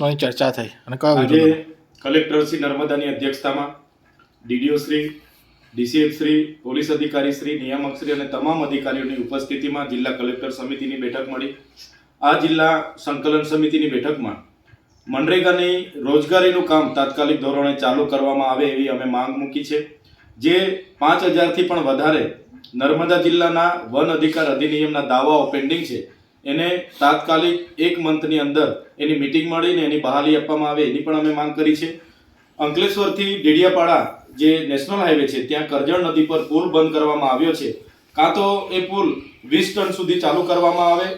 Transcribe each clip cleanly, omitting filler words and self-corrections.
પ્રશ્નોની ચર્ચા થઈ અને કયો આજે વિરોધ? કલેક્ટર શ્રી નર્મદાની અધ્યક્ષતામાં DDO Shri, DCF Shri, police અધિકારી શ્રી, નિયામક શ્રી અને તમામ અધિકારીઓની ઉપસ્થિતિમાં જિલ્લા કલેક્ટર સમિતિની બેઠક મળી. આ જિલ્લા સંકલન સમિતિની બેઠકમાં મનરેગાની રોજગારીનું કામ તાત્કાલિક ધોરણે ચાલુ કરવામાં આવે એવી અમે માંગ મૂકી છે. જે 5000થી પણ વધારે નર્મદા જિલ્લાના વન અધિકાર અધિનિયમના દાવાઓ પેન્ડિંગ છે એને તાત્કાલિક 1 મંથની અંદર એની મીટિંગ મળીને એની બહાલી આપવામાં આવે એની પણ અમે માંગ કરી છે. અંકલેશ્વરથી ડેડિયાપાડા જે નેશનલ હાઈવે છે ત્યાં કરજણ નદી પર પુલ બંધ કરવામાં આવ્યો છે. કાં તો એ પુલ 20 ટન સુધી ચાલુ કરવામાં આવે,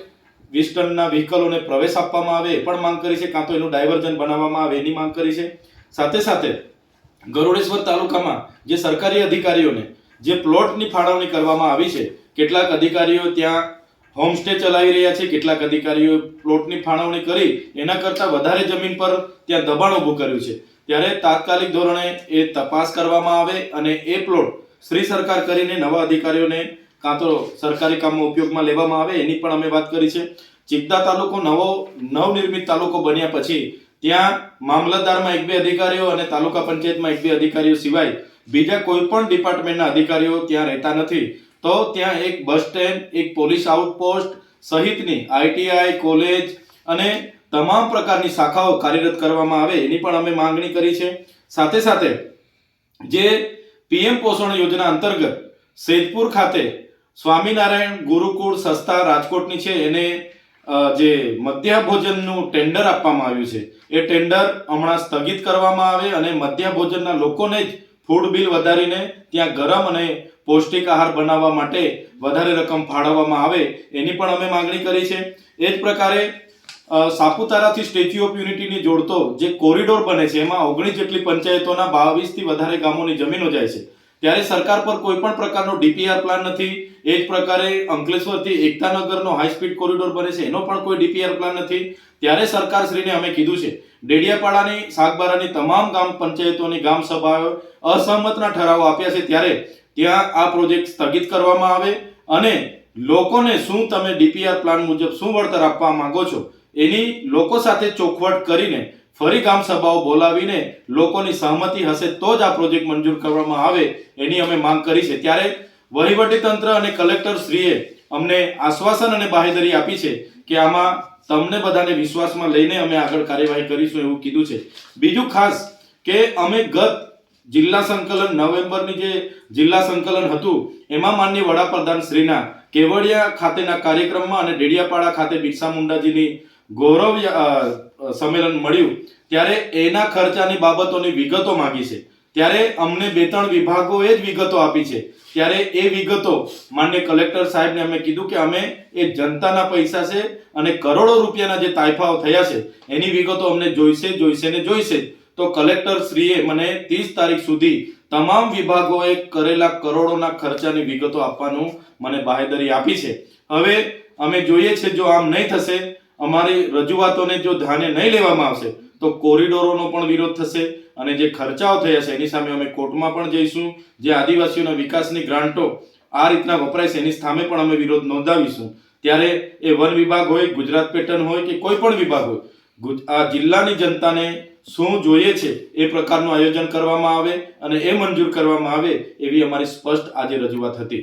20 ટનના વ્હીકલોને પ્રવેશ આપવામાં આવે એ પણ માંગ કરી છે, કાં તો એનું ડાયવર્ઝન બનાવવામાં આવે એની માંગ કરી છે. સાથે સાથે ગરુડેશ્વર તાલુકામાં જે સરકારી અધિકારીઓને જે પ્લોટની ફાળવણી કરવામાં આવી છે, કેટલાક અધિકારીઓ ત્યાં હોમસ્ટે ચલાવી રહ્યા છે, કેટલાક અધિકારીઓ પ્લોટની ફાળવણી કરી એના કરતાં વધારે જમીન પર ત્યાં દબાણ ઊભું કર્યું છે. ત્યારે તાત્કાલિક ધોરણે એ તપાસ કરવામાં આવે અને એ પ્લોટ શ્રી સરકાર કરીને નવા અધિકારીઓને કાં તો સરકારી કામમાં ઉપયોગમાં લેવામાં આવે એની પણ અમે વાત કરી છે. ચિકદા તાલુકો નવનિર્મિત તાલુકો બન્યા પછી ત્યાં મામલતદારમાં 1-2 અધિકારીઓ અને તાલુકા પંચાયતમાં 1-2 અધિકારીઓ સિવાય બીજા કોઈ પણ ડિપાર્ટમેન્ટના અધિકારીઓ ત્યાં રહેતા નથી. તો ત્યાં એક બસ સ્ટેન્ડ, એક પોલીસ આઉટપોસ્ટ સહિતની આઈટીઆઈ, કોલેજ અને તમામ પ્રકારની શાખાઓ કાર્યરત કરવામાં આવે એની પણ અમે માંગણી કરી છે. સાથે સાથે જે પીએમ પોષણ યોજના અંતર્ગત સૈદપુર ખાતે સ્વામિનારાયણ ગુરુકુળ સંસ્થા રાજકોટની છે એને જે મધ્યાહન ભોજનનું ટેન્ડર આપવામાં આવ્યું છે એ ટેન્ડર હમણાં સ્થગિત કરવામાં આવે અને મધ્યાહન ભોજનના લોકોને જ ફૂડ બિલ વધારીને ત્યાં ગરમ અને પૌષ્ટિક આહાર બનાવવા માટે વધારે રકમ ફાળવવામાં આવે એની પણ અમે માંગણી કરી છે. એ જ પ્રકારે સાપુતારાથી સ્ટેચ્યુ ઓફ યુનિટીને જોડતો જે કોરિડોર બને છે એમાં 19 જેટલી પંચાયતોના 22થી વધારે ગામોની જમીનો જાય છે. ત્યારે સરકાર પર કોઈ પણ પ્રકારનો ડીપીઆર પ્લાન નથી. એ જ પ્રકારે અંકલેશ્વરથી એકતાનગરનો હાઈ સ્પીડ કોરિડોર બને છે એનો પણ કોઈ ડીપીઆર પ્લાન નથી. ત્યારે સરકારશ્રીને અમે કીધું છે ડેડિયાપાડાની સાગબારાની તમામ ગ્રામ પંચાયતોની ગ્રામ સભાઓ અસહમતના ઠરાવો આપ્યા છે. ત્યારે ત્યાં આ પ્રોજેક્ટ સ્થગિત કરવામાં આવે અને લોકોને શું તમે ડીપીઆર પ્લાન મુજબ શું વળતર આપવા માંગો છો એની લોકો સાથે ચોખવટ કરીને ફરી ગ્રામ સભાઓ બોલાવીને લોકોની સહમતિ હશે તો જ આ પ્રોજેક્ટ મંજૂર કરવામાં આવે એની અમે માંગ કરી છે. ત્યારે વહીવટી તંત્ર અને કલેક્ટર શ્રીએ અમને આશ્વાસન અને બાહેધરી આપી છે કે આમાં તમને બધાને વિશ્વાસમાં લઈને અમે આગળ કાર્યવાહી કરીશું એવું કીધું છે. બીજું ખાસ કે અમે ગત જિલ્લા સંકલન નવેમ્બરની જે જિલ્લા સંકલન હતું એમાં માનનીય વડાપ્રધાન શ્રીના કેવડિયા ખાતેના કાર્યક્રમમાં અને ડેડિયાપાડા ખાતે બિરસા મુંડાજીની ગૌરવ સંમેલન મળ્યું ત્યારે એના ખર્ચાની બાબતોની વિગતો માંગી છે. ત્યારે અમને 2-3 વિભાગોએ જ વિગતો આપી છે. ત્યારે એ વિગતો માનનીય કલેક્ટર સાહેબને અમે કીધું કે અમે એ જનતાના પૈસા છે અને કરોડો રૂપિયાના જે તાઇફાઓ થયા છે એની વિગતો અમને જોઈશે. તો કલેક્ટર શ્રીએ મને 30 તારીખ સુધી તમામ વિભાગોએ કરેલા કરોડોના ખર્ચાની વિગતો આપવાનું મને બાહેધરી આપી છે. હવે અમે જોઈએ છે જો આમ નહીં થશે, અમારી રજૂઆતોને જો ધ્યાને નહીં લેવામાં આવશે તો કોરિડોરોનો પણ વિરોધ થશે અને જે ખર્ચાઓ થયા છે એની સામે અમે કોર્ટમાં પણ જઈશું. જે આદિવાસીઓના વિકાસની ગ્રાન્ટો આ રીતના વપરાય છે એની સામે પણ અમે વિરોધ નોંધાવીશું. ત્યારે એ વન વિભાગ હોય, ગુજરાત પેટર્ન હોય કે કોઈ પણ વિભાગ હોય, આ જિલ્લાની જનતાને શું જોઈએ છે એ પ્રકારનું આયોજન કરવામાં આવે અને એ મંજૂર કરવામાં આવે એવી અમારી સ્પષ્ટ આજે રજૂઆત હતી.